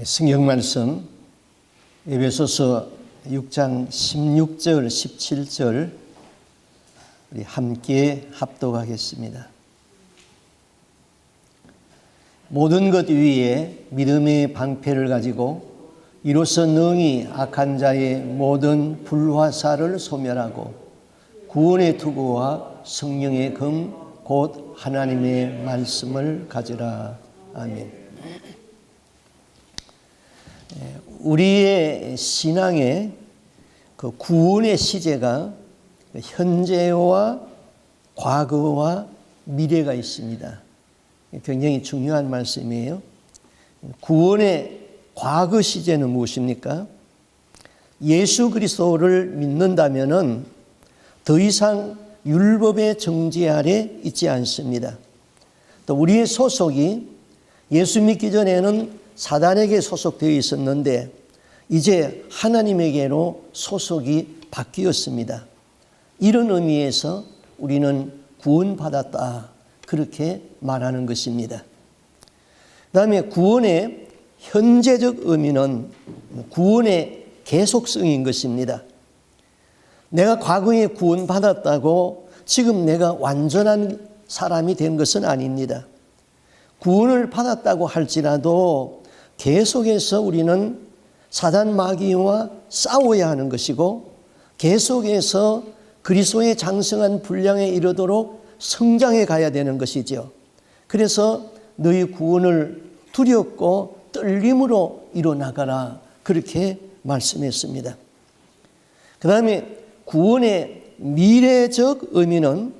성경 말씀 에베소서 6장 16절 17절 우리 함께 합독하겠습니다. 모든 것 위에 믿음의 방패를 가지고 이로써 능히 악한 자의 모든 불화살을 소멸하고 구원의 투구와 성령의 금 곧 하나님의 말씀을 가지라. 아멘. 우리의 신앙의 그 구원의 시제가 현재와 과거와 미래가 있습니다. 굉장히 중요한 말씀이에요. 구원의 과거 시제는 무엇입니까? 예수 그리스도를 믿는다면은 더 이상 율법의 정지 아래 있지 않습니다. 또 우리의 소속이 예수 믿기 전에는 사단에게 소속되어 있었는데 이제 하나님에게로 소속이 바뀌었습니다. 이런 의미에서 우리는 구원받았다, 그렇게 말하는 것입니다. 그 다음에 구원의 현재적 의미는 구원의 계속성인 것입니다. 내가 과거에 구원받았다고 지금 내가 완전한 사람이 된 것은 아닙니다. 구원을 받았다고 할지라도 계속해서 우리는 사단 마귀와 싸워야 하는 것이고 계속해서 그리스도의 장성한 분량에 이르도록 성장해 가야 되는 것이죠. 그래서 너희 구원을 두렵고 떨림으로 이뤄나가라, 그렇게 말씀했습니다. 그 다음에 구원의 미래적 의미는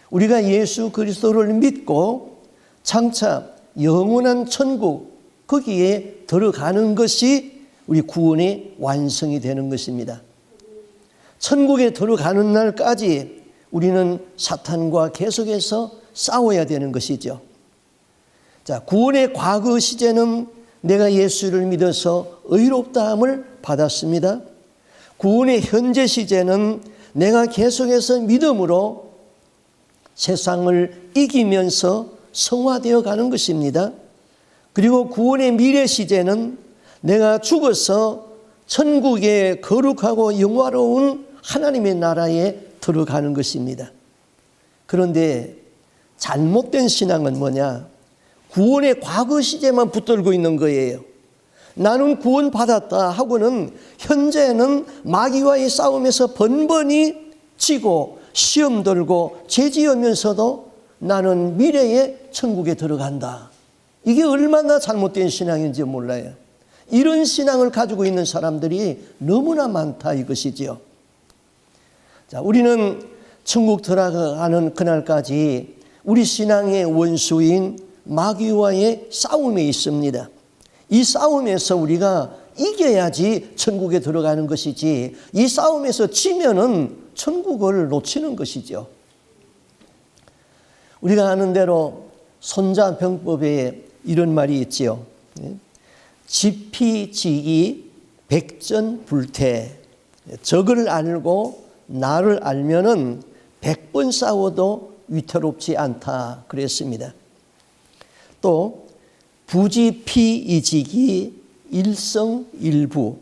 우리가 예수 그리스도를 믿고 장차 영원한 천국, 거기에 들어가는 것이 우리 구원의 완성이 되는 것입니다. 천국에 들어가는 날까지 우리는 사탄과 계속해서 싸워야 되는 것이죠. 자, 구원의 과거 시제는 내가 예수를 믿어서 의롭다함을 받았습니다. 구원의 현재 시제는 내가 계속해서 믿음으로 세상을 이기면서 성화되어 가는 것입니다. 그리고 구원의 미래 시제는 내가 죽어서 천국의 거룩하고 영화로운 하나님의 나라에 들어가는 것입니다. 그런데 잘못된 신앙은 뭐냐? 구원의 과거 시제만 붙들고 있는 거예요. 나는 구원받았다 하고는 현재는 마귀와의 싸움에서 번번이 지고 시험 들고 죄지으면서도 나는 미래의 천국에 들어간다. 이게 얼마나 잘못된 신앙인지 몰라요. 이런 신앙을 가지고 있는 사람들이 너무나 많다, 이것이지요. 자, 우리는 천국 들어가는 그날까지 우리 신앙의 원수인 마귀와의 싸움에 있습니다. 이 싸움에서 우리가 이겨야지 천국에 들어가는 것이지, 이 싸움에서 지면은 천국을 놓치는 것이죠. 우리가 아는 대로 손자병법에 이런 말이 있지요. 지피지기 백전불태. 적을 알고 나를 알면은 100번 싸워도 위태롭지 않다, 그랬습니다. 또 부지피이지기 일성일부.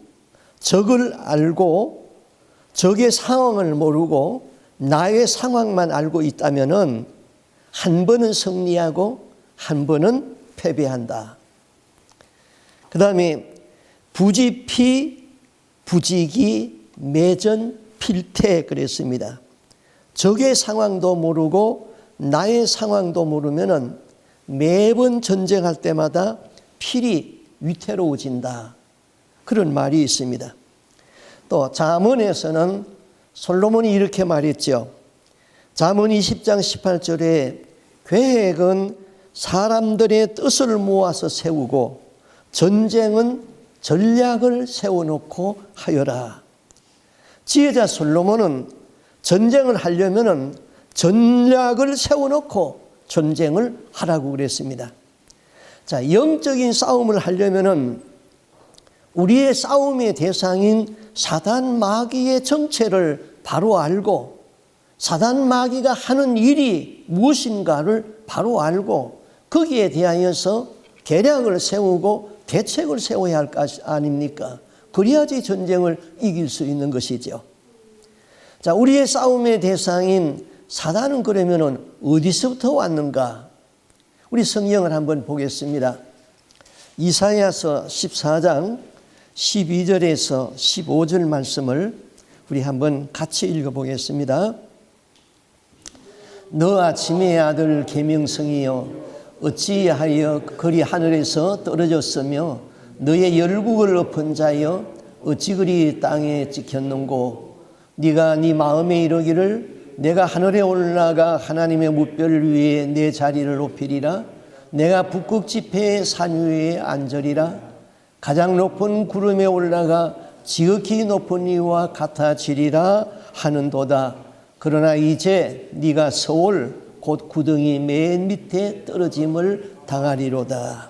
적을 알고 적의 상황을 모르고 나의 상황만 알고 있다면은 한 번은 승리하고 한 번은 패배한다. 그 다음에 부지피 부지기 매전필태, 그랬습니다. 적의 상황도 모르고 나의 상황도 모르면은 매번 전쟁할 때마다 필히 위태로워진다, 그런 말이 있습니다. 또 잠언에서는 솔로몬이 이렇게 말했죠. 잠언 20장 18절에 계획은 사람들의 뜻을 모아서 세우고 전쟁은 전략을 세워놓고 하여라. 지혜자 솔로몬은 전쟁을 하려면은 전략을 세워놓고 전쟁을 하라고 그랬습니다. 자, 영적인 싸움을 하려면은 우리의 싸움의 대상인 사단 마귀의 정체를 바로 알고 사단 마귀가 하는 일이 무엇인가를 바로 알고 거기에 대하여서 계략을 세우고 대책을 세워야 할 것 아닙니까? 그래야지 전쟁을 이길 수 있는 것이죠. 자, 우리의 싸움의 대상인 사단은 그러면은 어디서부터 왔는가? 우리 성경을 한번 보겠습니다. 이사야서 14장 12절에서 15절 말씀을 우리 한번 같이 읽어보겠습니다. 너 아침의 아들 계명성이여 어찌하여 그리 하늘에서 떨어졌으며 너의 열국을 엎은 자여 어찌 그리 땅에 찍혔는고 네가 네 마음에 이르기를 내가 하늘에 올라가 하나님의 무별 위에 내 자리를 높이리라 내가 북극 지폐의 산 위에 앉으리라 가장 높은 구름에 올라가 지극히 높은 이와 같아지리라 하는도다. 그러나 이제 네가 서울 곧 구덩이 맨 밑에 떨어짐을 당하리로다.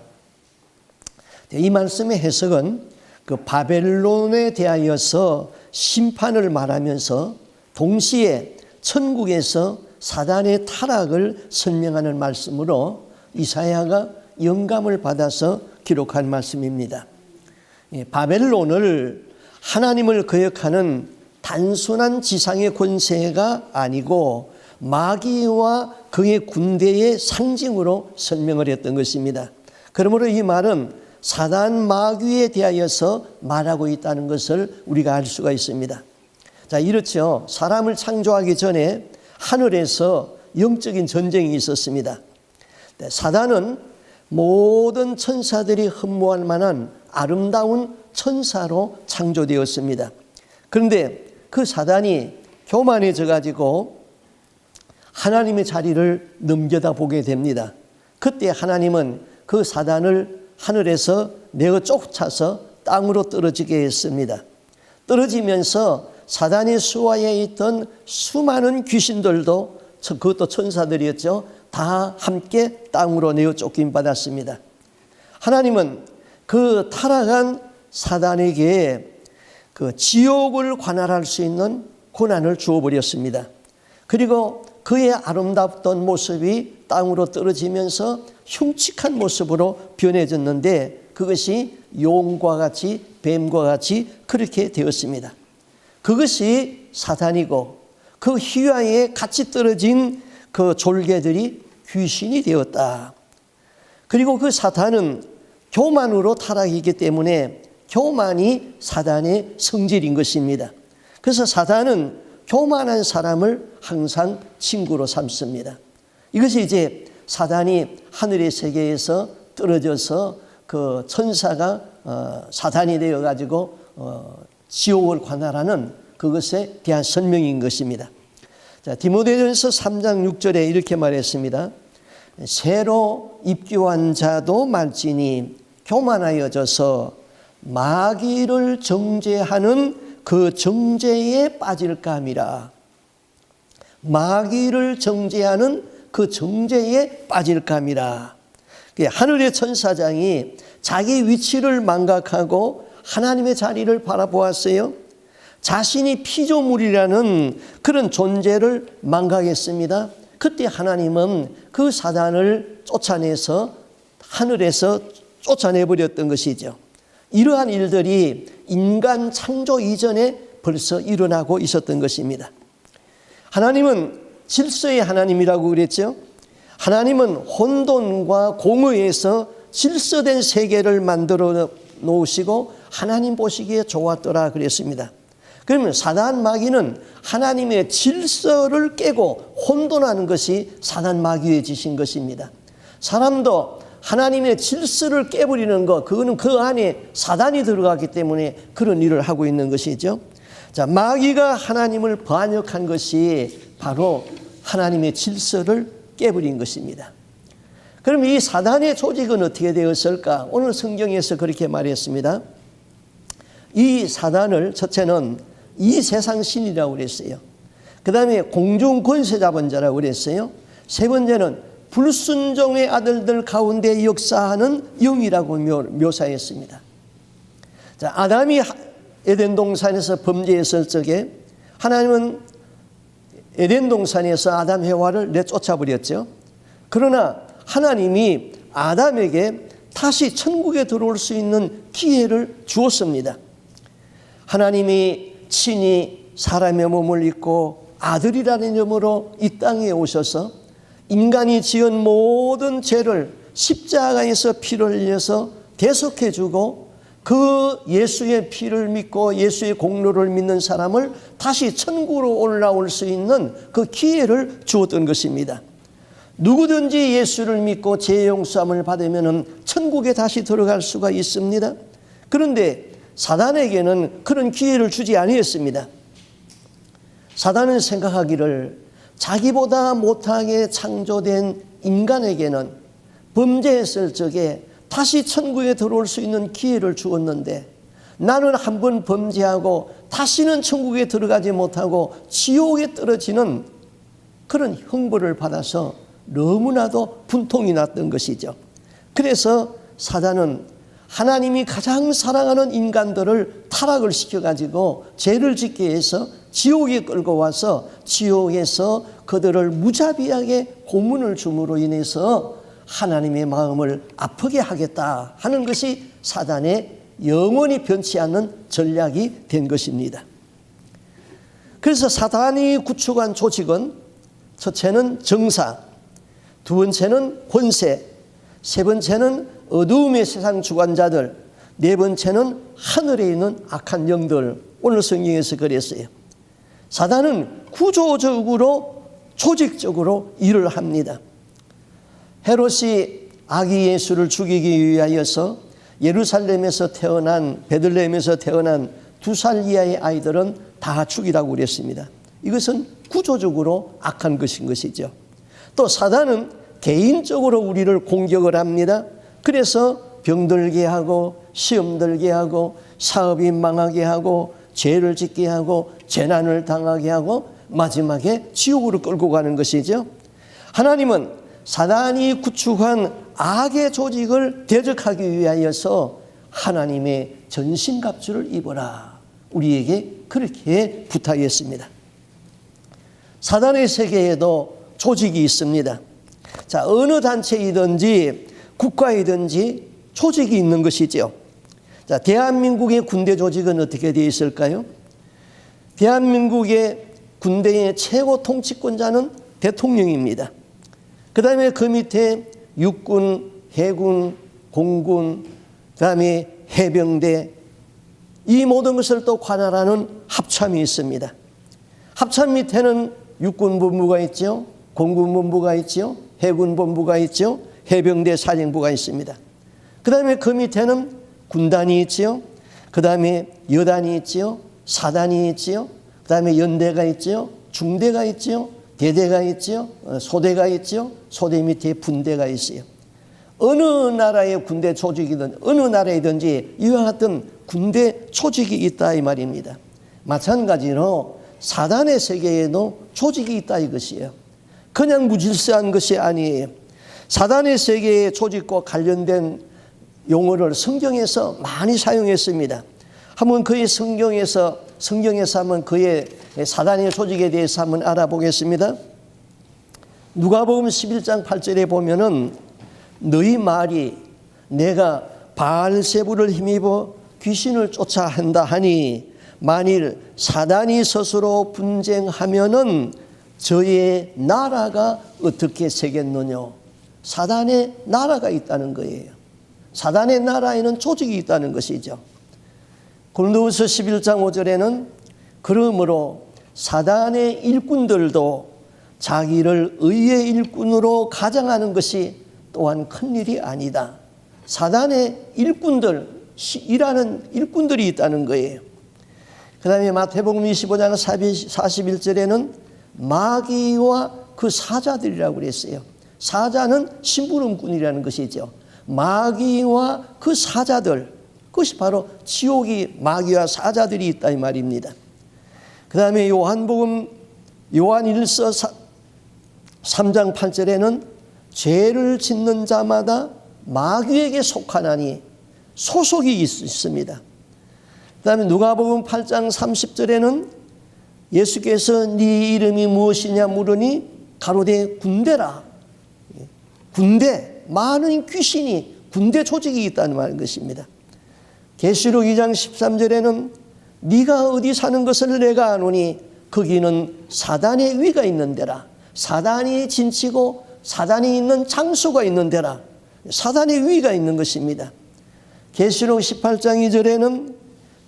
이 말씀의 해석은 그 바벨론에 대하여서 심판을 말하면서 동시에 천국에서 사단의 타락을 설명하는 말씀으로 이사야가 영감을 받아서 기록한 말씀입니다. 바벨론을 하나님을 거역하는 단순한 지상의 권세가 아니고 마귀와 그의 군대의 상징으로 설명을 했던 것입니다. 그러므로 이 말은 사단 마귀에 대하여서 말하고 있다는 것을 우리가 알 수가 있습니다. 자, 이렇죠. 사람을 창조하기 전에 하늘에서 영적인 전쟁이 있었습니다. 사단은 모든 천사들이 흠모할 만한 아름다운 천사로 창조되었습니다. 그런데 그 사단이 교만해져 가지고 하나님의 자리를 넘겨다 보게 됩니다. 그때 하나님은 그 사단을 하늘에서 내어 쫓아서 땅으로 떨어지게 했습니다. 떨어지면서 사단의 수하에 있던 수많은 귀신들도 그것도 천사들이었죠. 다 함께 땅으로 내어 쫓김 받았습니다. 하나님은 그 타락한 사단에게 그 지옥을 관할할 수 있는 고난을 주어버렸습니다. 그리고 그의 아름답던 모습이 땅으로 떨어지면서 흉측한 모습으로 변해졌는데 그것이 용과 같이 뱀과 같이 그렇게 되었습니다. 그것이 사단이고 그 희화에 같이 떨어진 그 졸개들이 귀신이 되었다. 그리고 그 사탄은 교만으로 타락이기 때문에 교만이 사단의 성질인 것입니다. 그래서 사단은 교만한 사람을 항상 친구로 삼습니다. 이것이 이제 사단이 하늘의 세계에서 떨어져서 그 천사가 사단이 되어가지고 지옥을 관할하는 그것에 대한 설명인 것입니다. 자, 디모데전서 3장 6절에 이렇게 말했습니다. 새로 입교한 자도 말지니 교만하여져서 마귀를 정죄하는 그 정죄에 빠질까 함이라. 마귀를 정죄하는 그 정죄에 빠질까 함이라. 하늘의 천사장이 자기 위치를 망각하고 하나님의 자리를 바라보았어요. 자신이 피조물이라는 그런 존재를 망각했습니다. 그때 하나님은 그 사단을 쫓아내서 하늘에서 쫓아내버렸던 것이죠. 이러한 일들이 인간 창조 이전에 벌써 일어나고 있었던 것입니다. 하나님은 질서의 하나님이라고 그랬죠. 하나님은 혼돈과 공의에서 질서된 세계를 만들어 놓으시고 하나님 보시기에 좋았더라 그랬습니다. 그러면 사단 마귀는 하나님의 질서를 깨고 혼돈하는 것이 사단 마귀의 짓인 것입니다. 사람도 하나님의 질서를 깨버리는 것, 그거는 그 안에 사단이 들어가기 때문에 그런 일을 하고 있는 것이죠. 자, 마귀가 하나님을 반역한 것이 바로 하나님의 질서를 깨버린 것입니다. 그럼 이 사단의 조직은 어떻게 되었을까? 오늘 성경에서 그렇게 말했습니다. 이 사단을 첫째는 이 세상 신이라고 그랬어요. 그 다음에 공중 권세 잡은 자라고 그랬어요. 세 번째는 불순종의 아들들 가운데 역사하는 영이라고 묘사했습니다. 자, 아담이 에덴 동산에서 범죄했을 적에 하나님은 에덴 동산에서 아담 해와를 내쫓아 버렸죠. 그러나 하나님이 아담에게 다시 천국에 들어올 수 있는 기회를 주었습니다. 하나님이 친히 사람의 몸을 입고 아들이라는 이름으로 이 땅에 오셔서 인간이 지은 모든 죄를 십자가에서 피를 흘려서 대속해 주고 그 예수의 피를 믿고 예수의 공로를 믿는 사람을 다시 천국으로 올라올 수 있는 그 기회를 주었던 것입니다. 누구든지 예수를 믿고 죄 용서함을 받으면 천국에 다시 들어갈 수가 있습니다. 그런데 사단에게는 그런 기회를 주지 아니했습니다. 사단은 생각하기를 자기보다 못하게 창조된 인간에게는 범죄했을 적에 다시 천국에 들어올 수 있는 기회를 주었는데 나는 한번 범죄하고 다시는 천국에 들어가지 못하고 지옥에 떨어지는 그런 형벌을 받아서 너무나도 분통이 났던 것이죠. 그래서 사단은 하나님이 가장 사랑하는 인간들을 타락을 시켜가지고 죄를 짓게 해서 지옥에 끌고 와서 지옥에서 그들을 무자비하게 고문을 줌으로 인해서 하나님의 마음을 아프게 하겠다 하는 것이 사단의 영원히 변치 않는 전략이 된 것입니다. 그래서 사단이 구축한 조직은 첫째는 정사, 두 번째는 권세, 세 번째는 어두움의 세상 주관자들, 네 번째는 하늘에 있는 악한 영들. 오늘 성경에서 그랬어요. 사단은 구조적으로 조직적으로 일을 합니다. 헤롯이 아기 예수를 죽이기 위하여서 예루살렘에서 태어난 베들레헴에서 태어난 2살 이하의 아이들은 다 죽이라고 그랬습니다. 이것은 구조적으로 악한 것인 것이죠. 또 사단은 개인적으로 우리를 공격을 합니다. 그래서 병들게 하고 시험 들게 하고 사업이 망하게 하고 죄를 짓게 하고 재난을 당하게 하고 마지막에 지옥으로 끌고 가는 것이죠. 하나님은 사단이 구축한 악의 조직을 대적하기 위하여서 하나님의 전신갑주를 입어라. 우리에게 그렇게 부탁했습니다. 사단의 세계에도 조직이 있습니다. 자, 어느 단체이든지 국가이든지 조직이 있는 것이죠. 자, 대한민국의 군대 조직은 어떻게 되어 있을까요? 대한민국의 군대의 최고 통치권자는 대통령입니다. 그 다음에 그 밑에 육군, 해군, 공군, 그 다음에 해병대, 이 모든 것을 또 관할하는 합참이 있습니다. 합참 밑에는 육군본부가 있죠. 공군본부가 있죠. 해군본부가 있죠. 해병대 사령부가 있습니다. 그 다음에 그 밑에는 군단이 있죠. 그 다음에 여단이 있죠. 사단이 있죠. 그 다음에 연대가 있죠. 중대가 있죠. 대대가 있죠. 소대가 있죠. 소대 밑에 분대가 있어요. 어느 나라의 군대 조직이든 어느 나라이든지 이와 같은 군대 조직이 있다 이 말입니다. 마찬가지로 사단의 세계에도 조직이 있다 이것이에요. 그냥 무질서한 것이 아니에요. 사단의 세계의 조직과 관련된 용어를 성경에서 많이 사용했습니다. 한번 그의 성경에서 한번 그의 사단의 조직에 대해서 한번 알아보겠습니다. 누가복음 11장 8절에 보면은 너희 말이 내가 바알세불을 힘입어 귀신을 쫓아 한다 하니 만일 사단이 스스로 분쟁하면은 저의 나라가 어떻게 세겠느냐. 사단의 나라가 있다는 거예요. 사단의 나라에는 조직이 있다는 것이죠. 고린도후서 11장 5절에는 그러므로 사단의 일꾼들도 자기를 의의 일꾼으로 가장하는 것이 또한 큰일이 아니다. 사단의 일꾼들, 일하는 일꾼들이 있다는 거예요. 그 다음에 마태복음 25장 41절에는 마귀와 그 사자들이라고 그랬어요. 사자는 심부름꾼이라는 것이죠. 마귀와 그 사자들, 그것이 바로 지옥이 마귀와 사자들이 있다 이 말입니다. 그 다음에 요한복음 요한 1서 3장 8절에는 죄를 짓는 자마다 마귀에게 속하나니 소속이 있습니다. 그 다음에 누가복음 8장 30절에는 예수께서 네 이름이 무엇이냐 물으니 가로되 군대라. 군대, 많은 귀신이 군대 조직이 있다는 것입니다. 계시록 2장 13절에는 네가 어디 사는 것을 내가 아노니 거기는 사단의 위가 있는 데라. 사단이 진치고 사단이 있는 장소가 있는 데라. 사단의 위가 있는 것입니다. 계시록 18장 2절에는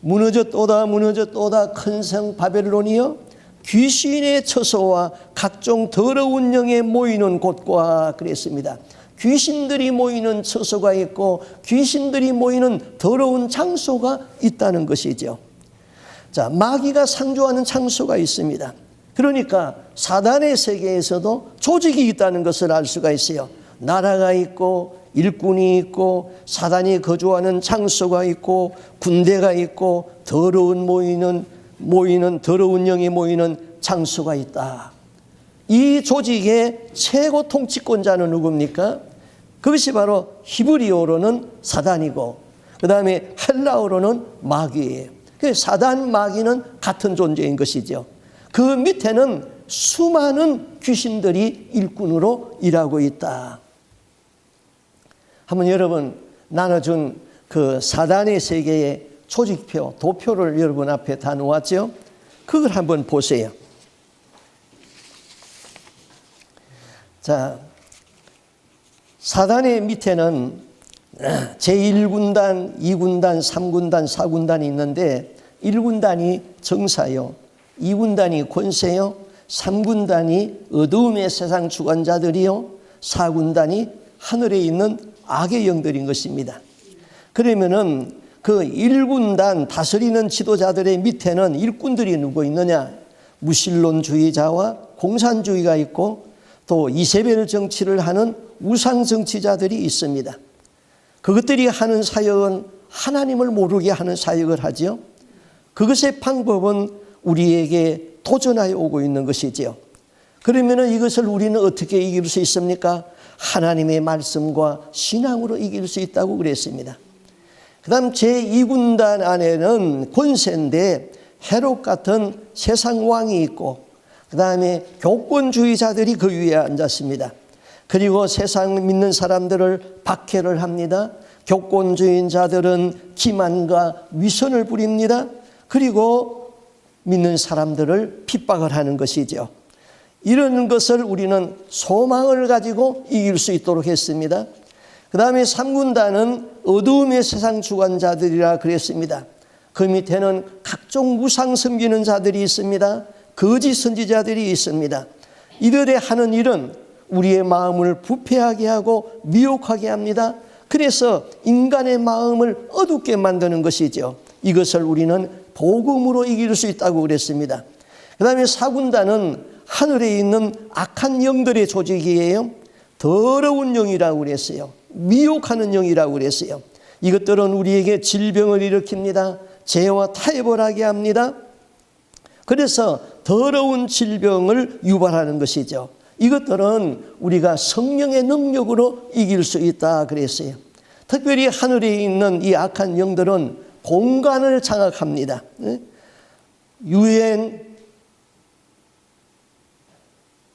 무너졌도다 무너졌도다 큰 성 바벨론이여 귀신의 처소와 각종 더러운 영에 모이는 곳과 그랬습니다. 귀신들이 모이는 처소가 있고 귀신들이 모이는 더러운 장소가 있다는 것이죠. 자, 마귀가 상주하는 장소가 있습니다. 그러니까 사단의 세계에서도 조직이 있다는 것을 알 수가 있어요. 나라가 있고 일꾼이 있고 사단이 거주하는 장소가 있고 군대가 있고 더러운 더러운 영이 모이는 장소가 있다. 이 조직의 최고 통치권자는 누굽니까? 그것이 바로 히브리어로는 사단이고 그 다음에 헬라어로는 마귀예요. 사단 마귀는 같은 존재인 것이죠. 그 밑에는 수많은 귀신들이 일꾼으로 일하고 있다. 한번 여러분 나눠준 그 사단의 세계의 조직표, 도표를 여러분 앞에 다 놓았죠? 그걸 한번 보세요. 자, 사단의 밑에는 제1군단, 2군단, 3군단, 4군단이 있는데 1군단이 정사요, 2군단이 권세요, 3군단이 어두움의 세상 주관자들이요, 4군단이 하늘에 있는 악의 영들인 것입니다. 그러면은 그 1군단 다스리는 지도자들의 밑에는 일꾼들이 누구 있느냐? 무신론주의자와 공산주의가 있고 또 이세벨 정치를 하는 우상 정치자들이 있습니다. 그것들이 하는 사역은 하나님을 모르게 하는 사역을 하지요. 그것의 방법은 우리에게 도전하여 오고 있는 것이지요. 그러면 이것을 우리는 어떻게 이길 수 있습니까? 하나님의 말씀과 신앙으로 이길 수 있다고 그랬습니다. 그 다음 제2군단 안에는 권세인데 헤롯 같은 세상 왕이 있고 그 다음에 교권주의자들이 그 위에 앉았습니다. 그리고 세상 믿는 사람들을 박해를 합니다. 교권주의자들은 기만과 위선을 부립니다. 그리고 믿는 사람들을 핍박을 하는 것이죠. 이런 것을 우리는 소망을 가지고 이길 수 있도록 했습니다. 그 다음에 3군단은 어두움의 세상 주관자들이라 그랬습니다. 그 밑에는 각종 우상 섬기는 자들이 있습니다. 거짓 선지자들이 있습니다. 이들의 하는 일은 우리의 마음을 부패하게 하고 미혹하게 합니다. 그래서 인간의 마음을 어둡게 만드는 것이죠. 이것을 우리는 복음으로 이길 수 있다고 그랬습니다. 그 다음에 4군단은 하늘에 있는 악한 영들의 조직이에요. 더러운 영이라고 그랬어요. 미혹하는 영이라고 그랬어요. 이것들은 우리에게 질병을 일으킵니다. 죄와 타협을 하게 합니다. 그래서 더러운 질병을 유발하는 것이죠. 이것들은 우리가 성령의 능력으로 이길 수 있다 그랬어요. 특별히 하늘에 있는 이 악한 영들은 공간을 장악합니다. 유엔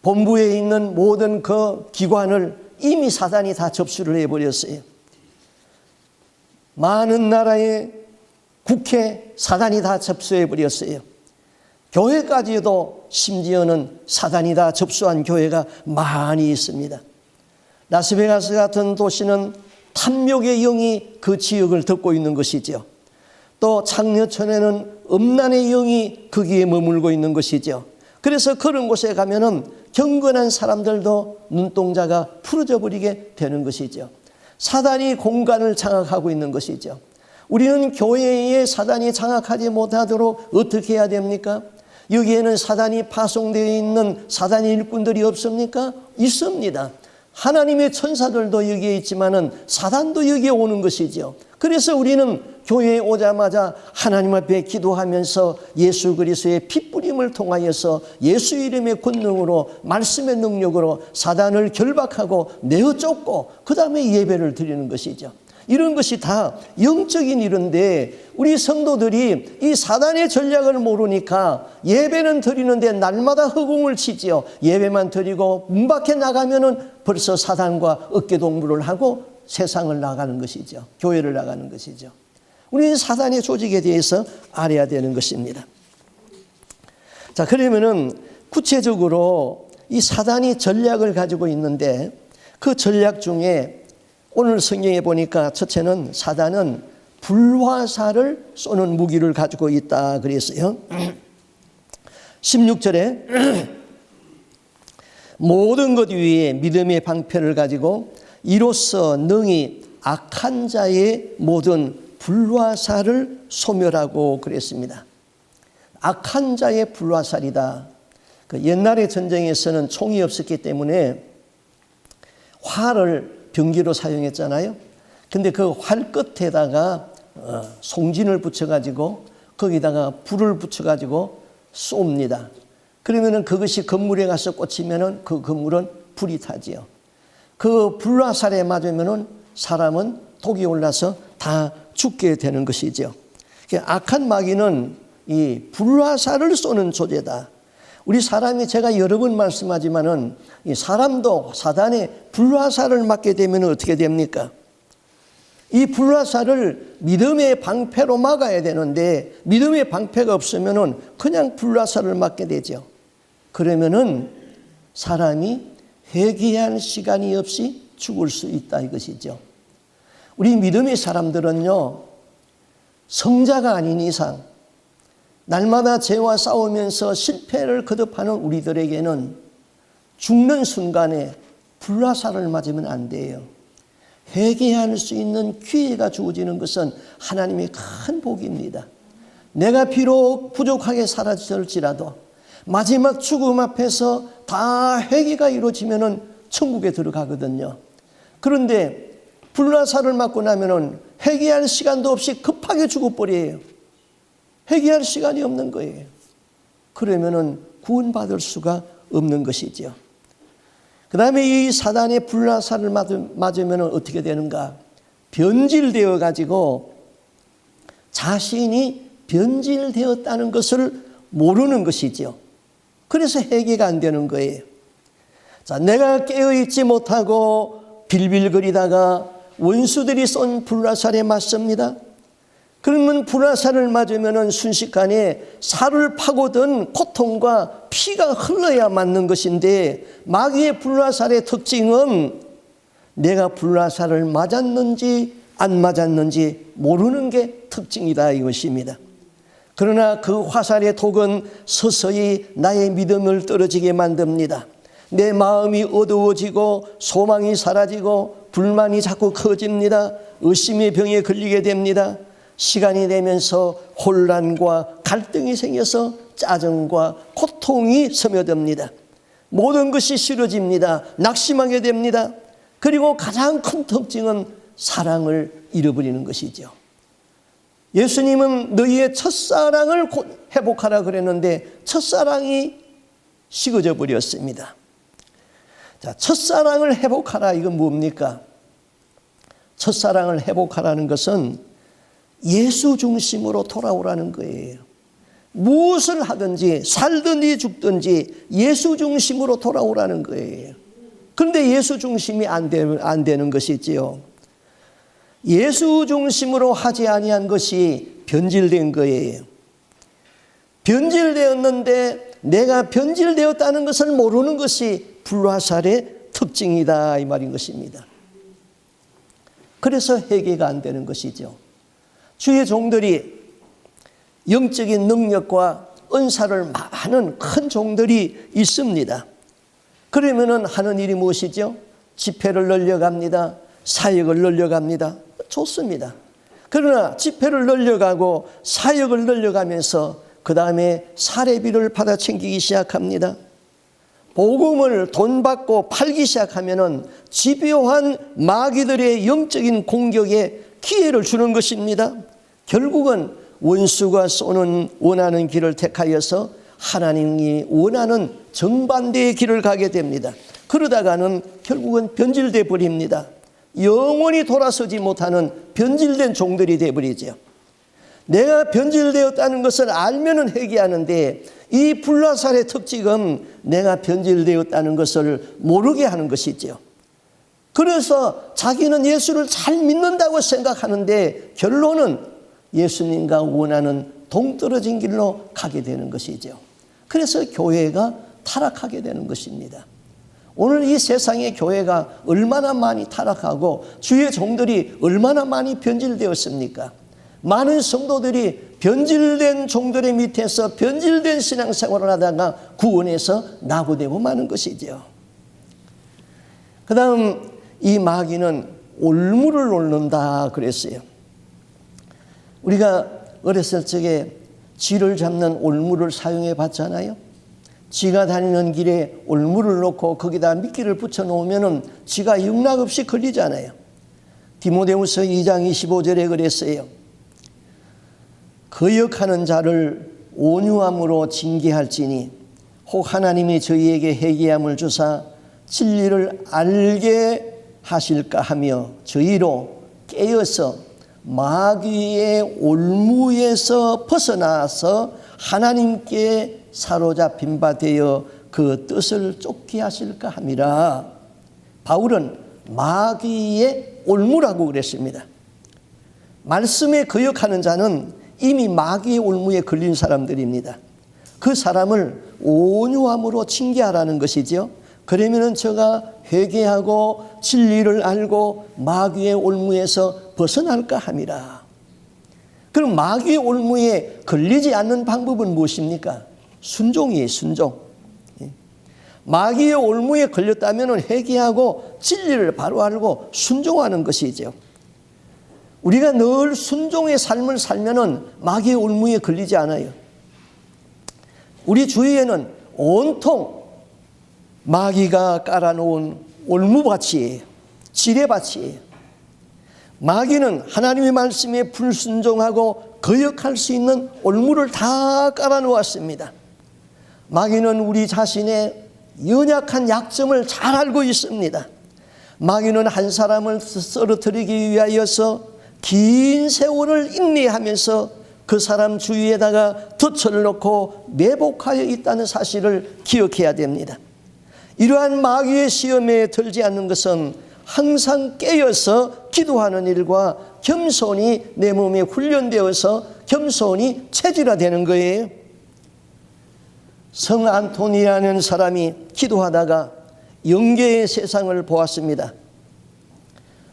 본부에 있는 모든 그 기관을 이미 사단이 다 접수를 해버렸어요. 많은 나라의 국회 사단이 다 접수해버렸어요. 교회까지도 심지어는 사단이 다 접수한 교회가 많이 있습니다. 라스베가스 같은 도시는 탐욕의 영이 그 지역을 덮고 있는 것이죠. 또 창녀촌에는 음란의 영이 거기에 머물고 있는 것이죠. 그래서 그런 곳에 가면은 경건한 사람들도 눈동자가 풀어져 버리게 되는 것이죠. 사단이 공간을 장악하고 있는 것이죠. 우리는 교회에 사단이 장악하지 못하도록 어떻게 해야 됩니까? 여기에는 사단이 파송되어 있는 사단의 일꾼들이 없습니까? 있습니다. 하나님의 천사들도 여기에 있지만은 사단도 여기에 오는 것이죠. 그래서 우리는 교회에 오자마자 하나님 앞에 기도하면서 예수 그리스도의 핏부림을 통하여서 예수 이름의 권능으로 말씀의 능력으로 사단을 결박하고 내어 쫓고 그 다음에 예배를 드리는 것이죠. 이런 것이 다 영적인 일인데 우리 성도들이 이 사단의 전략을 모르니까 예배는 드리는데 날마다 허공을 치지요. 예배만 드리고 문 밖에 나가면은 벌써 사단과 어깨동무를 하고 세상을 나가는 것이죠. 교회를 나가는 것이죠. 우리는 사단의 조직에 대해서 알아야 되는 것입니다. 자, 그러면은 구체적으로 이 사단이 전략을 가지고 있는데 그 전략 중에 오늘 성경에 보니까 첫째는 사단은 불화살을 쏘는 무기를 가지고 있다 그랬어요. 16절에 모든 것 위에 믿음의 방패를 가지고 이로써 능히 악한 자의 모든 불화살을 소멸하고 그랬습니다. 악한 자의 불화살이다. 옛날의 전쟁에서는 총이 없었기 때문에 활을 병기로 사용했잖아요. 근데 그 활 끝에다가 송진을 붙여가지고 거기다가 불을 붙여가지고 쏩니다. 그러면은 그것이 건물에 가서 꽂히면은 그 건물은 불이 타지요. 그 불화살에 맞으면은 사람은 독이 올라서 다 죽게 되는 것이죠. 악한 마귀는 이 불화살을 쏘는 존재다. 우리 사람이 제가 여러 번 말씀하지만은 이 사람도 사단의 불화살을 맞게 되면 어떻게 됩니까? 이 불화살을 믿음의 방패로 막아야 되는데 믿음의 방패가 없으면은 그냥 불화살을 맞게 되죠. 그러면은 사람이 회개할 시간이 없이 죽을 수 있다 이것이죠. 우리 믿음의 사람들은요, 성자가 아닌 이상 날마다 죄와 싸우면서 실패를 거듭하는 우리들에게는 죽는 순간에 불화살을 맞으면 안 돼요. 회개할 수 있는 기회가 주어지는 것은 하나님의 큰 복입니다. 내가 비록 부족하게 살았을지라도 마지막 죽음 앞에서 다 회개가 이루어지면은 천국에 들어가거든요. 그런데 불화살을 맞고 나면은 회개할 시간도 없이 급하게 죽어버려요. 회개할 시간이 없는 거예요. 그러면은 구원받을 수가 없는 것이죠. 그 다음에 이 사단의 불화살을 맞으면 어떻게 되는가? 변질되어 가지고 자신이 변질되었다는 것을 모르는 것이죠. 그래서 회개가 안 되는 거예요. 자, 내가 깨어있지 못하고 빌빌거리다가 원수들이 쏜 불화살에 맞습니다. 그러면 불화살을 맞으면 순식간에 살을 파고든 고통과 피가 흘러야 맞는 것인데 마귀의 불화살의 특징은 내가 불화살을 맞았는지 안 맞았는지 모르는 게 특징이다 이것입니다. 그러나 그 화살의 독은 서서히 나의 믿음을 떨어지게 만듭니다. 내 마음이 어두워지고 소망이 사라지고 불만이 자꾸 커집니다. 의심의 병에 걸리게 됩니다. 시간이 되면서 혼란과 갈등이 생겨서 짜증과 고통이 스며듭니다. 모든 것이 싫어집니다. 낙심하게 됩니다. 그리고 가장 큰 특징은 사랑을 잃어버리는 것이죠. 예수님은 너희의 첫사랑을 회복하라 그랬는데 첫사랑이 식어져 버렸습니다. 자, 첫사랑을 회복하라 이건 뭡니까? 첫사랑을 회복하라는 것은 예수 중심으로 돌아오라는 거예요. 무엇을 하든지 살든지 죽든지 예수 중심으로 돌아오라는 거예요. 그런데 예수 중심이 안 되는 것이지요. 예수 중심으로 하지 아니한 것이 변질된 거예요. 변질되었는데 내가 변질되었다는 것을 모르는 것이 불화살의 특징이다 이 말인 것입니다. 그래서 회개가 안 되는 것이죠. 주의 종들이 영적인 능력과 은사를 많은 큰 종들이 있습니다. 그러면은 하는 일이 무엇이죠? 집회를 늘려갑니다. 사역을 늘려갑니다. 좋습니다. 그러나 집회를 늘려가고 사역을 늘려가면서 그 다음에 사례비를 받아 챙기기 시작합니다. 복음을 돈 받고 팔기 시작하면은 집요한 마귀들의 영적인 공격에 기회를 주는 것입니다. 결국은 원수가 쏘는 원하는 길을 택하여서 하나님이 원하는 정반대의 길을 가게 됩니다. 그러다가는 결국은 변질돼 버립니다. 영원히 돌아서지 못하는 변질된 종들이 되어버리죠. 내가 변질되었다는 것을 알면은 회개하는데 이 불화살의 특징은 내가 변질되었다는 것을 모르게 하는 것이죠. 그래서 자기는 예수를 잘 믿는다고 생각하는데 결론은 예수님과 원하는 동떨어진 길로 가게 되는 것이죠. 그래서 교회가 타락하게 되는 것입니다. 오늘 이 세상의 교회가 얼마나 많이 타락하고 주의 종들이 얼마나 많이 변질되었습니까? 많은 성도들이 변질된 종들의 밑에서 변질된 신앙생활을 하다가 구원에서 낙오되고 마는 것이죠. 그 다음 이 마귀는 올무를 놓는다 그랬어요. 우리가 어렸을 적에 쥐를 잡는 올무를 사용해 봤잖아요. 쥐가 다니는 길에 올무를 놓고 거기다 미끼를 붙여 놓으면 쥐가 영락없이 걸리잖아요. 디모데후서 2장 25절에 그랬어요. 거역하는 자를 온유함으로 징계할지니 혹 하나님이 저희에게 회개함을 주사 진리를 알게 하실까 하며 저희로 깨어서 마귀의 올무에서 벗어나서 하나님께 사로잡힌 바 되어 그 뜻을 쫓게 하실까 함이라. 바울은 마귀의 올무라고 그랬습니다. 말씀에 거역하는 자는 이미 마귀의 올무에 걸린 사람들입니다. 그 사람을 온유함으로 징계하라는 것이죠. 그러면 저가 회개하고 진리를 알고 마귀의 올무에서 벗어날까 함이라. 그럼 마귀의 올무에 걸리지 않는 방법은 무엇입니까? 순종이에요. 순종. 마귀의 올무에 걸렸다면 회개하고 진리를 바로 알고 순종하는 것이죠. 우리가 늘 순종의 삶을 살면 마귀의 올무에 걸리지 않아요. 우리 주위에는 온통 마귀가 깔아놓은 올무밭이에요. 지뢰밭이에요. 마귀는 하나님의 말씀에 불순종하고 거역할 수 있는 올무를 다 깔아놓았습니다. 마귀는 우리 자신의 연약한 약점을 잘 알고 있습니다. 마귀는 한 사람을 쓰러뜨리기 위하여서 긴 세월을 인내하면서 그 사람 주위에다가 덫을 놓고 매복하여 있다는 사실을 기억해야 됩니다. 이러한 마귀의 시험에 들지 않는 것은 항상 깨어서 기도하는 일과 겸손이 내 몸에 훈련되어서 겸손이 체질화되는 거예요. 성 안토니라는 사람이 기도하다가 영계의 세상을 보았습니다.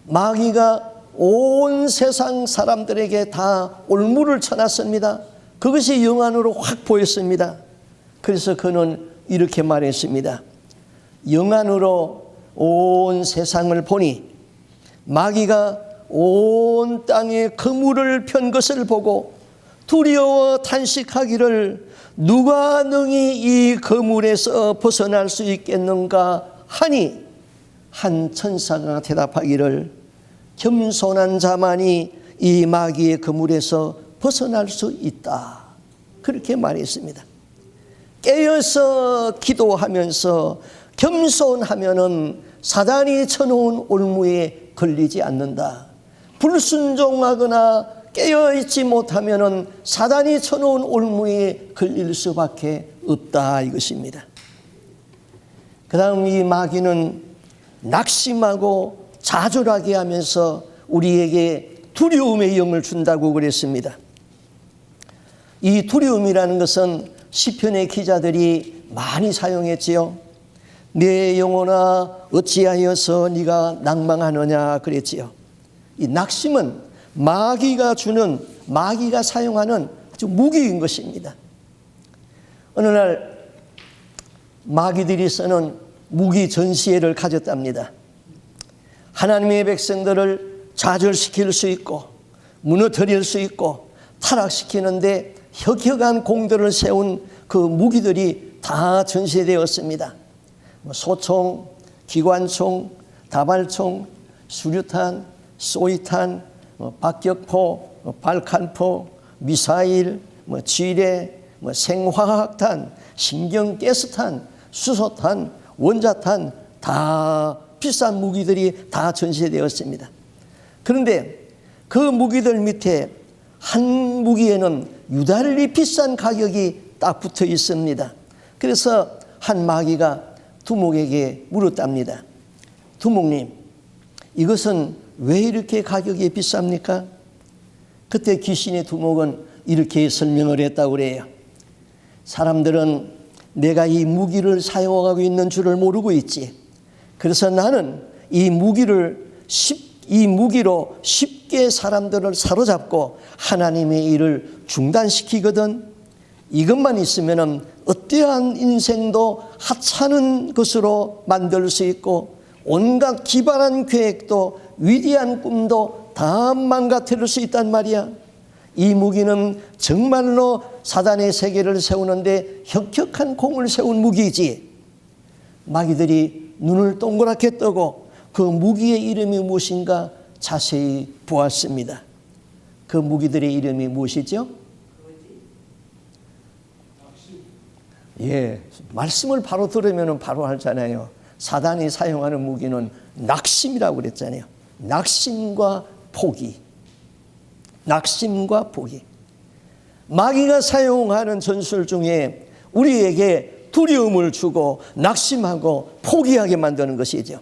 마귀가 온 세상 사람들에게 다 올무를 쳐놨습니다. 그것이 영안으로 확 보였습니다. 그래서 그는 이렇게 말했습니다. 영안으로 온 세상을 보니 마귀가 온 땅에 그물을 편 것을 보고 두려워 탄식하기를 누가 능히 이 그물에서 벗어날 수 있겠는가 하니 한 천사가 대답하기를 겸손한 자만이 이 마귀의 그물에서 벗어날 수 있다. 그렇게 말했습니다. 깨어서 기도하면서 겸손하면은 사단이 쳐놓은 올무에 걸리지 않는다. 불순종하거나 깨어있지 못하면은 사단이 쳐놓은 올무에 걸릴 수밖에 없다 이것입니다. 그 다음 이 마귀는 낙심하고 좌절하게 하면서 우리에게 두려움의 영을 준다고 그랬습니다. 이 두려움이라는 것은 시편의 기자들이 많이 사용했지요. 내 영혼아 어찌하여서 네가 낭망하느냐 그랬지요. 이 낙심은 마귀가 사용하는 아주 무기인 것입니다. 어느 날 마귀들이 쓰는 무기 전시회를 가졌답니다. 하나님의 백성들을 좌절시킬 수 있고 무너뜨릴 수 있고 타락시키는데 혁혁한 공들을 세운 그 무기들이 다 전시되었습니다. 소총, 기관총, 다발총, 수류탄, 쏘이탄, 박격포, 발칸포, 미사일, 지뢰, 생화학탄, 신경가스탄, 수소탄, 원자탄 다 비싼 무기들이 다 전시되었습니다. 그런데 그 무기들 밑에 한 무기에는 유달리 비싼 가격이 딱 붙어 있습니다. 그래서 한 마귀가 두목에게 물었답니다. 두목님, 이것은 왜 이렇게 가격이 비쌉니까? 그때 귀신의 두목은 이렇게 설명을 했다고 그래요. 사람들은 내가 이 무기를 사용하고 있는 줄을 모르고 있지. 그래서 나는 이 무기로 쉽게 사람들을 사로잡고 하나님의 일을 중단시키거든. 이것만 있으면 어떠한 인생도 하찮은 것으로 만들 수 있고 온갖 기발한 계획도 위대한 꿈도 다 망가뜨릴 수 있단 말이야. 이 무기는 정말로 사단의 세계를 세우는데 혁혁한 공을 세운 무기이지. 마귀들이 눈을 동그랗게 뜨고 그 무기의 이름이 무엇인가 자세히 보았습니다. 그 무기들의 이름이 무엇이죠? 예, 말씀을 바로 들으면 바로 알잖아요. 사단이 사용하는 무기는 낙심이라고 그랬잖아요. 낙심과 포기. 낙심과 포기. 마귀가 사용하는 전술 중에 우리에게 두려움을 주고 낙심하고 포기하게 만드는 것이죠.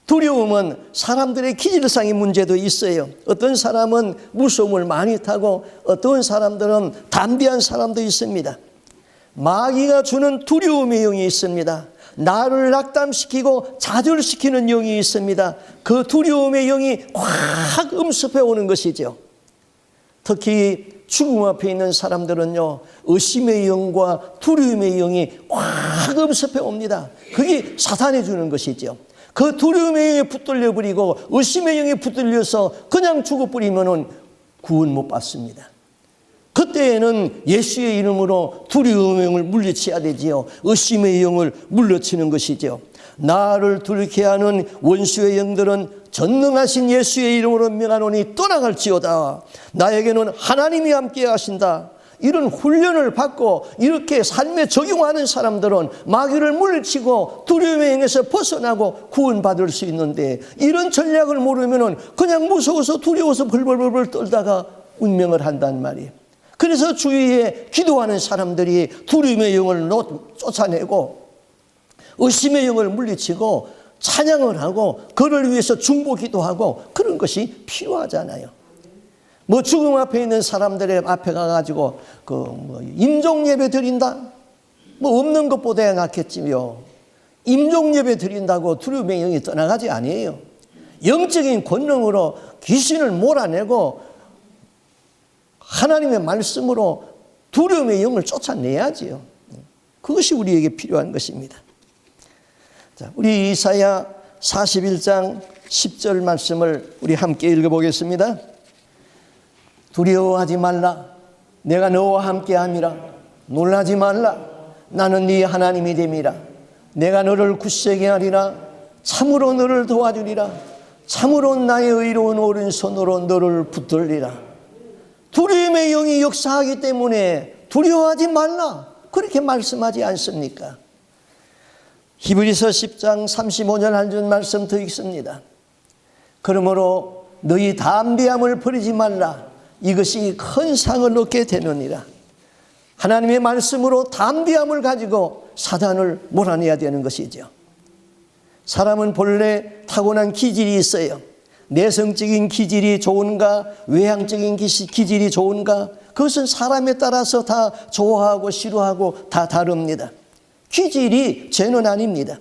두려움은 사람들의 기질상의 문제도 있어요. 어떤 사람은 무서움을 많이 타고 어떤 사람들은 담대한 사람도 있습니다. 마귀가 주는 두려움의 영이 있습니다. 나를 낙담시키고 좌절시키는 영이 있습니다. 그 두려움의 영이 확 음습해 오는 것이죠. 특히 죽음 앞에 있는 사람들은요, 의심의 영과 두려움의 영이 확 음습해 옵니다. 그게 사탄이 주는 것이죠. 그 두려움의 영에 붙들려 버리고 의심의 영에 붙들려서 그냥 죽어버리면 구원 못 받습니다. 그때에는 예수의 이름으로 두려움의 영을 물리쳐야 되지요. 의심의 영을 물리치는 것이죠. 나를 두렵게 하는 원수의 영들은 전능하신 예수의 이름으로 명하노니 떠나갈지어다. 나에게는 하나님이 함께 하신다. 이런 훈련을 받고 이렇게 삶에 적용하는 사람들은 마귀를 물리치고 두려움의 영에서 벗어나고 구원받을 수 있는데, 이런 전략을 모르면 그냥 무서워서 두려워서 벌벌벌 떨다가 운명을 한단 말이에요. 그래서 주위에 기도하는 사람들이 두려움의 영을 쫓아내고 의심의 영을 물리치고 찬양을 하고 그를 위해서 중보기도 하고 그런 것이 필요하잖아요. 뭐 죽음 앞에 있는 사람들의 앞에 가가지고 임종 예배 드린다? 뭐 없는 것보다 낫겠지요. 임종 예배 드린다고 두려움의 영이 떠나가지 아니에요. 영적인 권능으로 귀신을 몰아내고 하나님의 말씀으로 두려움의 영을 쫓아내야지요. 그것이 우리에게 필요한 것입니다. 자, 우리 이사야 41장 10절 말씀을 우리 함께 읽어보겠습니다. 두려워하지 말라. 내가 너와 함께함이라. 놀라지 말라. 나는 네 하나님이 됨이라. 내가 너를 굳세게 하리라. 참으로 너를 도와주리라. 참으로 나의 의로운 오른손으로 너를 붙들리라. 두려움의 영이 역사하기 때문에 두려워하지 말라. 그렇게 말씀하지 않습니까? 히브리서 10장 35절 한 줄 말씀 더 읽습니다. 그러므로 너희 담대함을 버리지 말라. 이것이 큰 상을 얻게 되느니라. 하나님의 말씀으로 담대함을 가지고 사단을 몰아내야 되는 것이죠. 사람은 본래 타고난 기질이 있어요. 내성적인 기질이 좋은가, 외향적인 기질이 좋은가, 그것은 사람에 따라서 다 좋아하고 싫어하고 다 다릅니다. 기질이 죄는 아닙니다.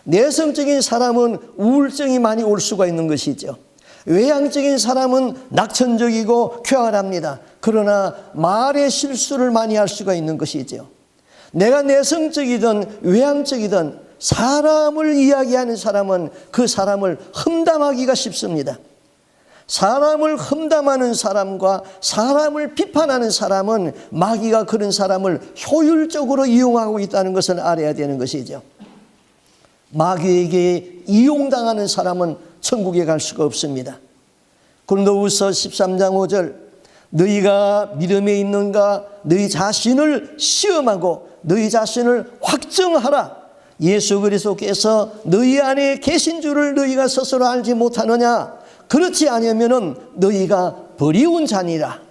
내성적인 사람은 우울증이 많이 올 수가 있는 것이죠. 외향적인 사람은 낙천적이고 쾌활합니다. 그러나 말의 실수를 많이 할 수가 있는 것이죠. 내가 내성적이든 외향적이든 사람을 이야기하는 사람은 그 사람을 험담하기가 쉽습니다. 사람을 험담하는 사람과 사람을 비판하는 사람은 마귀가 그런 사람을 효율적으로 이용하고 있다는 것을 알아야 되는 것이죠. 마귀에게 이용당하는 사람은 천국에 갈 수가 없습니다. 고린도후서 13장 5절 너희가 믿음에 있는가 너희 자신을 시험하고 너희 자신을 확정하라. 예수 그리스도께서 너희 안에 계신 줄을 너희가 스스로 알지 못하느냐. 그렇지 않으면 너희가 버리운 자니라.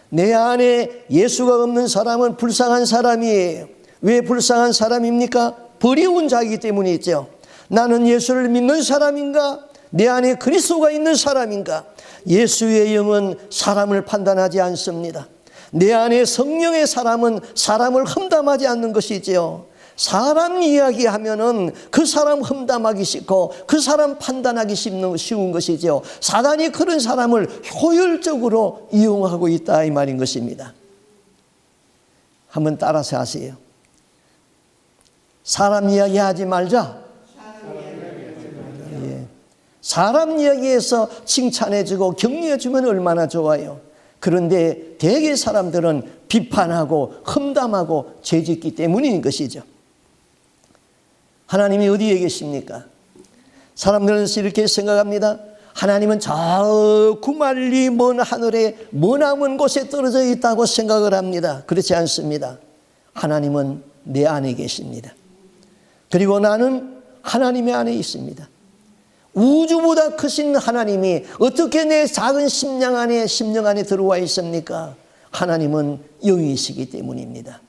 내 안에 예수가 없는 사람은 불쌍한 사람이에요. 왜 불쌍한 사람입니까? 버리운 자이기 때문이죠. 나는 예수를 믿는 사람인가? 내 안에 그리스도가 있는 사람인가? 예수의 영은 사람을 판단하지 않습니다. 내 안에 성령의 사람은 사람을 험담하지 않는 것이지요. 사람 이야기하면은 그 사람 험담하기 쉽고 그 사람 판단하기 쉬운 것이죠. 사단이 그런 사람을 효율적으로 이용하고 있다 이 말인 것입니다. 한번 따라서 하세요. 사람 이야기하지 말자. 예. 사람 이야기에서 칭찬해주고 격려해주면 얼마나 좋아요. 그런데 대개 사람들은 비판하고 험담하고 죄짓기 때문인 것이죠. 하나님이 어디에 계십니까? 사람들은 이렇게 생각합니다. 하나님은 저 구말리 먼 하늘에 머나먼 곳에 떨어져 있다고 생각을 합니다. 그렇지 않습니다. 하나님은 내 안에 계십니다. 그리고 나는 하나님의 안에 있습니다. 우주보다 크신 하나님이 어떻게 내 작은 심령 안에 들어와 있습니까? 하나님은 영이시기 때문입니다.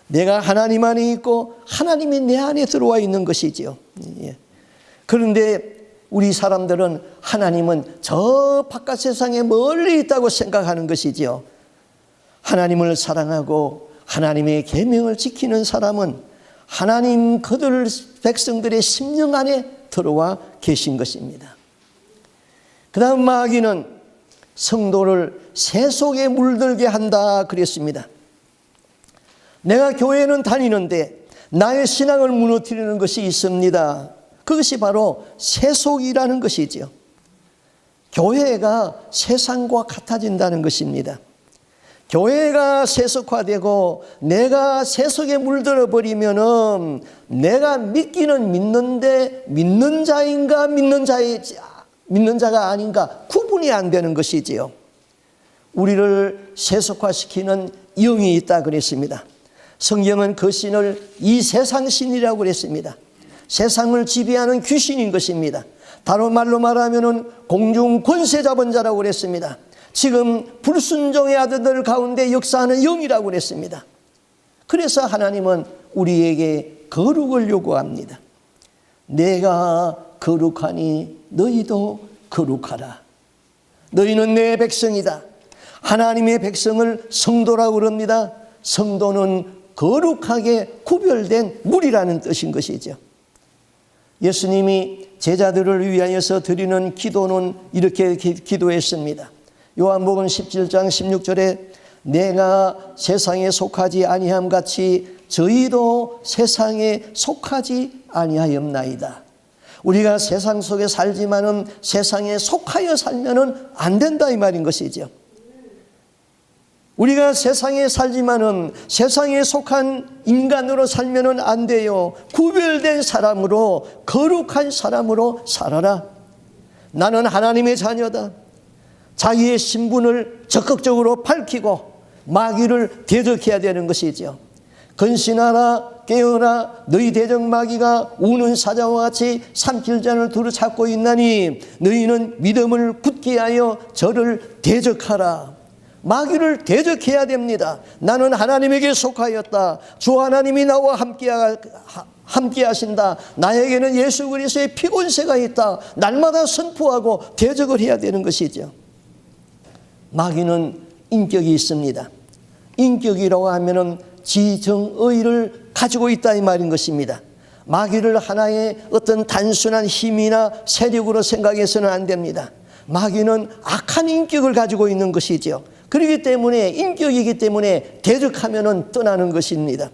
내가 하나님 안에 있고 하나님이 내 안에 들어와 있는 것이지요. 그런데 우리 사람들은 하나님은 저 바깥 세상에 멀리 있다고 생각하는 것이지요. 하나님을 사랑하고 하나님의 계명을 지키는 사람은 하나님 그들 백성들의 심령 안에 들어와 계신 것입니다. 그 다음 마귀는 성도를 새 속에 물들게 한다 그랬습니다. 내가 교회는 다니는데 나의 신앙을 무너뜨리는 것이 있습니다. 그것이 바로 세속이라는 것이지요. 교회가 세상과 같아진다는 것입니다. 교회가 세속화되고 내가 세속에 물들어 버리면은 내가 믿기는 믿는데 믿는 자인가 믿는 자가 아닌가 구분이 안 되는 것이지요. 우리를 세속화시키는 영이 있다 그랬습니다. 성경은 그 신을 이 세상 신이라고 그랬습니다. 세상을 지배하는 귀신인 것입니다. 다른 말로 말하면 공중 권세 잡은 자라고 그랬습니다. 지금 불순종의 아들들 가운데 역사하는 영이라고 그랬습니다. 그래서 하나님은 우리에게 거룩을 요구합니다. 내가 거룩하니 너희도 거룩하라. 너희는 내 백성이다. 하나님의 백성을 성도라고 그럽니다. 성도는 거룩하게 구별된 물이라는 뜻인 것이죠. 예수님이 제자들을 위하여서 드리는 기도는 이렇게 기도했습니다. 요한복음 17장 16절에 내가 세상에 속하지 아니함 같이 저희도 세상에 속하지 아니하였나이다. 우리가 세상 속에 살지만은 세상에 속하여 살면은 안 된다 이 말인 것이죠. 우리가 세상에 살지만은 세상에 속한 인간으로 살면은 안 돼요. 구별된 사람으로 거룩한 사람으로 살아라. 나는 하나님의 자녀다. 자기의 신분을 적극적으로 밝히고 마귀를 대적해야 되는 것이죠. 근신하라 깨어라 너희 대적 마귀가 우는 사자와 같이 삼킬잔을 두루 찾고 있나니 너희는 믿음을 굳게 하여 저를 대적하라. 마귀를 대적해야 됩니다. 나는 하나님에게 속하였다. 주 하나님이 나와 함께 하신다. 나에게는 예수 그리스도의 피권세가 있다. 날마다 선포하고 대적을 해야 되는 것이죠. 마귀는 인격이 있습니다. 인격이라고 하면은 지정의를 가지고 있다 이 말인 것입니다. 마귀를 하나의 어떤 단순한 힘이나 세력으로 생각해서는 안 됩니다. 마귀는 악한 인격을 가지고 있는 것이죠. 그렇기 때문에 인격이기 때문에 대적하면은 떠나는 것입니다.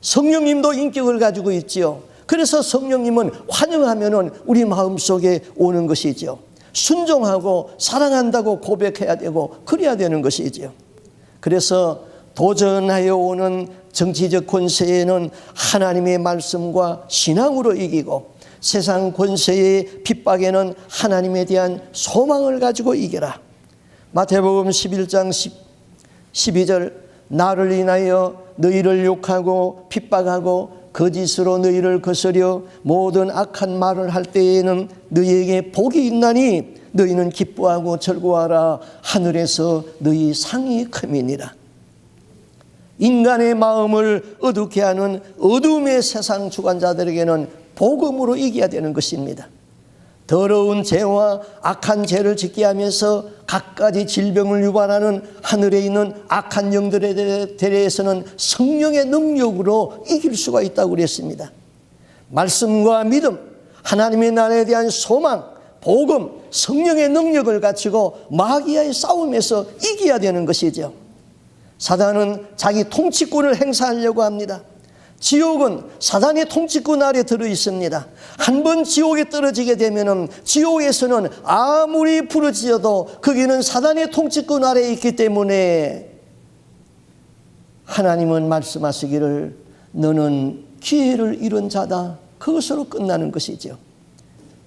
성령님도 인격을 가지고 있지요. 그래서 성령님은 환영하면은 우리 마음속에 오는 것이죠. 순종하고 사랑한다고 고백해야 되고 그래야 되는 것이죠. 그래서 도전하여 오는 정치적 권세에는 하나님의 말씀과 신앙으로 이기고 세상 권세의 핍박에는 하나님에 대한 소망을 가지고 이겨라. 마태복음 11장 12절 나를 인하여 너희를 욕하고 핍박하고 거짓으로 너희를 거스려 모든 악한 말을 할 때에는 너희에게 복이 있나니 너희는 기뻐하고 즐거워하라. 하늘에서 너희 상이 큼이니라. 인간의 마음을 어둡게 하는 어둠의 세상 주관자들에게는 복음으로 이겨야 되는 것입니다. 더러운 죄와 악한 죄를 짓게 하면서 갖가지 질병을 유발하는 하늘에 있는 악한 영들에 대해서는 성령의 능력으로 이길 수가 있다고 그랬습니다. 말씀과 믿음, 하나님의 나라에 대한 소망, 복음, 성령의 능력을 갖추고 마귀와의 싸움에서 이겨야 되는 것이죠. 사단은 자기 통치권을 행사하려고 합니다. 지옥은 사단의 통치권 아래 들어 있습니다. 한 번 지옥에 떨어지게 되면 지옥에서는 아무리 부르짖어도 거기는 사단의 통치권 아래에 있기 때문에 하나님은 말씀하시기를 너는 기회를 잃은 자다. 그것으로 끝나는 것이죠.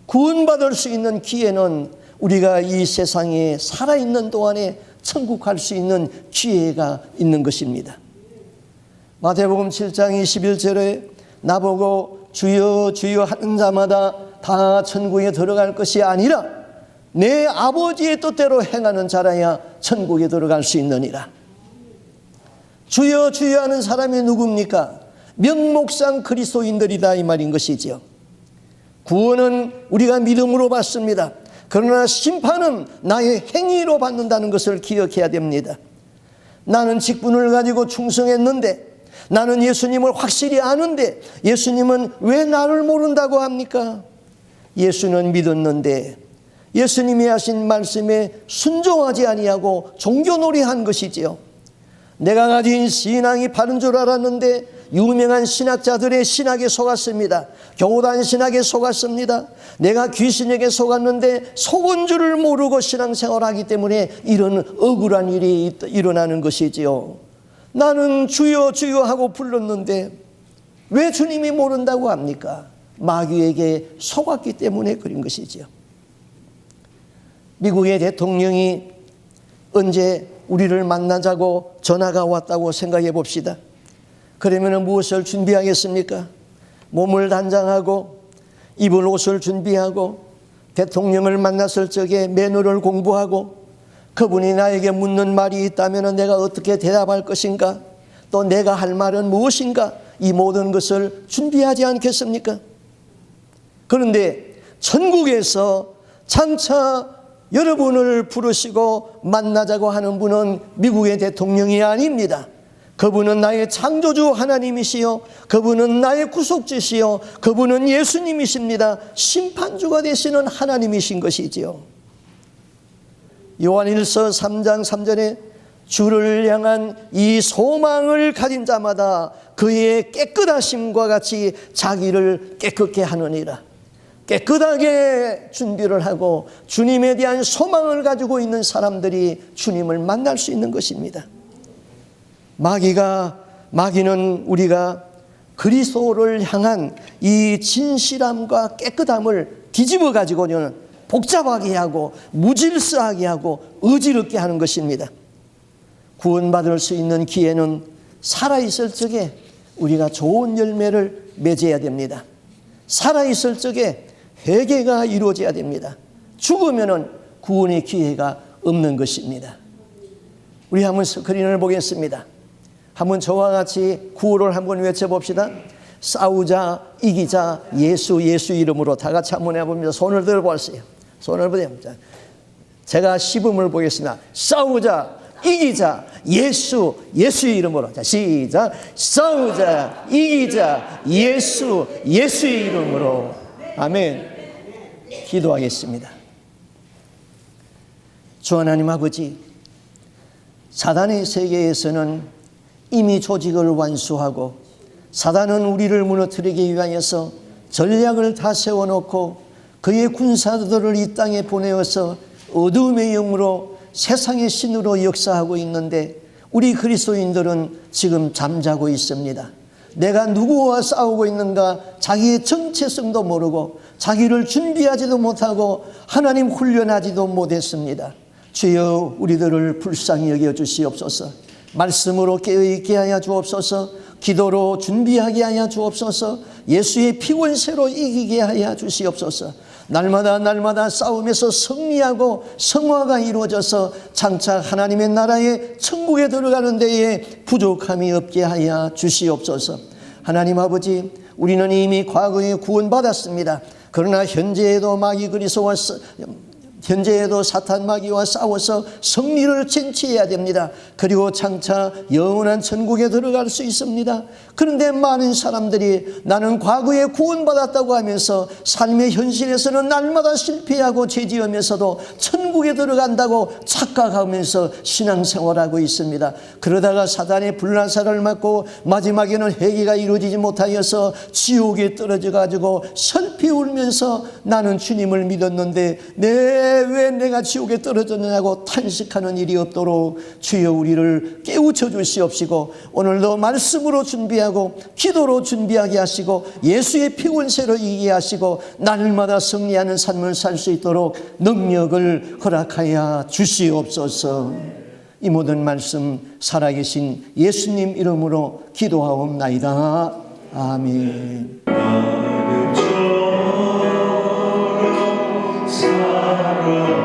구원받을 수 있는 기회는 우리가 이 세상에 살아있는 동안에 천국 갈 수 있는 기회가 있는 것입니다. 마태복음 7장 21절에 나보고 주여 주여 하는 자마다 다 천국에 들어갈 것이 아니라 내 아버지의 뜻대로 행하는 자라야 천국에 들어갈 수 있느니라. 주여 주여 하는 사람이 누굽니까? 명목상 그리스도인들이다 이 말인 것이지요. 구원은 우리가 믿음으로 받습니다. 그러나 심판은 나의 행위로 받는다는 것을 기억해야 됩니다. 나는 직분을 가지고 충성했는데, 나는 예수님을 확실히 아는데 예수님은 왜 나를 모른다고 합니까? 예수는 믿었는데 예수님이 하신 말씀에 순종하지 아니하고 종교놀이한 것이지요. 내가 가진 신앙이 바른 줄 알았는데 유명한 신학자들의 신학에 속았습니다. 교단 신학에 속았습니다. 내가 귀신에게 속았는데 속은 줄을 모르고 신앙생활을 하기 때문에 이런 억울한 일이 일어나는 것이지요. 나는 주여 주여 하고 불렀는데 왜 주님이 모른다고 합니까? 마귀에게 속았기 때문에 그런 것이지요. 미국의 대통령이 언제 우리를 만나자고 전화가 왔다고 생각해 봅시다. 그러면 무엇을 준비하겠습니까? 몸을 단장하고 입을 옷을 준비하고 대통령을 만났을 적에 매너를 공부하고 그분이 나에게 묻는 말이 있다면 내가 어떻게 대답할 것인가? 또 내가 할 말은 무엇인가? 이 모든 것을 준비하지 않겠습니까? 그런데 천국에서 장차 여러분을 부르시고 만나자고 하는 분은 미국의 대통령이 아닙니다. 그분은 나의 창조주 하나님이시요, 그분은 나의 구속주시요, 그분은 예수님이십니다. 심판주가 되시는 하나님이신 것이지요. 요한일서 3장 3절에 주를 향한 이 소망을 가진 자마다 그의 깨끗하심과 같이 자기를 깨끗게 하느니라. 깨끗하게 준비를 하고 주님에 대한 소망을 가지고 있는 사람들이 주님을 만날 수 있는 것입니다. 마귀는 우리가 그리스도를 향한 이 진실함과 깨끗함을 뒤집어 가지고는 복잡하게 하고 무질서하게 하고 어지럽게 하는 것입니다. 구원받을 수 있는 기회는 살아있을 적에 우리가 좋은 열매를 맺어야 됩니다. 살아있을 적에 회개가 이루어져야 됩니다. 죽으면은 구원의 기회가 없는 것입니다. 우리 한번 스크린을 보겠습니다. 한번 저와 같이 구호를 한번 외쳐봅시다. 싸우자 이기자 예수 이름으로 다 같이 한번 해봅니다. 손을 들어보세요. 손을 들어보세요. 제가 시범을 보겠습니다. 싸우자 이기자 예수 이름으로. 자, 시작. 싸우자 이기자 예수 이름으로. 아멘. 기도하겠습니다. 주 하나님 아버지, 사단의 세계에서는 이미 조직을 완수하고 사단은 우리를 무너뜨리기 위하여서 전략을 다 세워놓고 그의 군사들을 이 땅에 보내어서 어둠의 영으로 세상의 신으로 역사하고 있는데 우리 그리스도인들은 지금 잠자고 있습니다. 내가 누구와 싸우고 있는가 자기의 정체성도 모르고 자기를 준비하지도 못하고 하나님 훈련하지도 못했습니다. 주여 우리들을 불쌍히 여겨 주시옵소서. 말씀으로 깨어있게 하여 주옵소서. 기도로 준비하게 하여 주옵소서. 예수의 피원세로 이기게 하여 주시옵소서. 날마다 싸움에서 승리하고 성화가 이루어져서 장차 하나님의 나라에 천국에 들어가는 데에 부족함이 없게 하여 주시옵소서. 하나님 아버지, 우리는 이미 과거에 구원받았습니다. 그러나 현재에도 사탄 마귀와 싸워서 승리를 쟁취해야 됩니다. 그리고 장차 영원한 천국에 들어갈 수 있습니다. 그런데 많은 사람들이 나는 과거에 구원받았다고 하면서 삶의 현실에서는 날마다 실패하고 죄지으면서도 천국에 들어간다고 착각하면서 신앙생활하고 있습니다. 그러다가 사단의 불나사를 맞고 마지막에는 회개가 이루어지지 못하여서 지옥에 떨어져 가지고 슬피 울면서 나는 주님을 믿었는데 왜 내가 지옥에 떨어졌느냐고 탄식하는 일이 없도록 주여 우리를 깨우쳐 주시옵시고, 오늘도 말씀으로 준비하고 기도로 준비하게 하시고 예수의 피운세로 이기게 하시고 날마다 승리하는 삶을 살 수 있도록 능력을 허락하여 주시옵소서. 이 모든 말씀 살아계신 예수님 이름으로 기도하옵나이다. 아멘. 사랑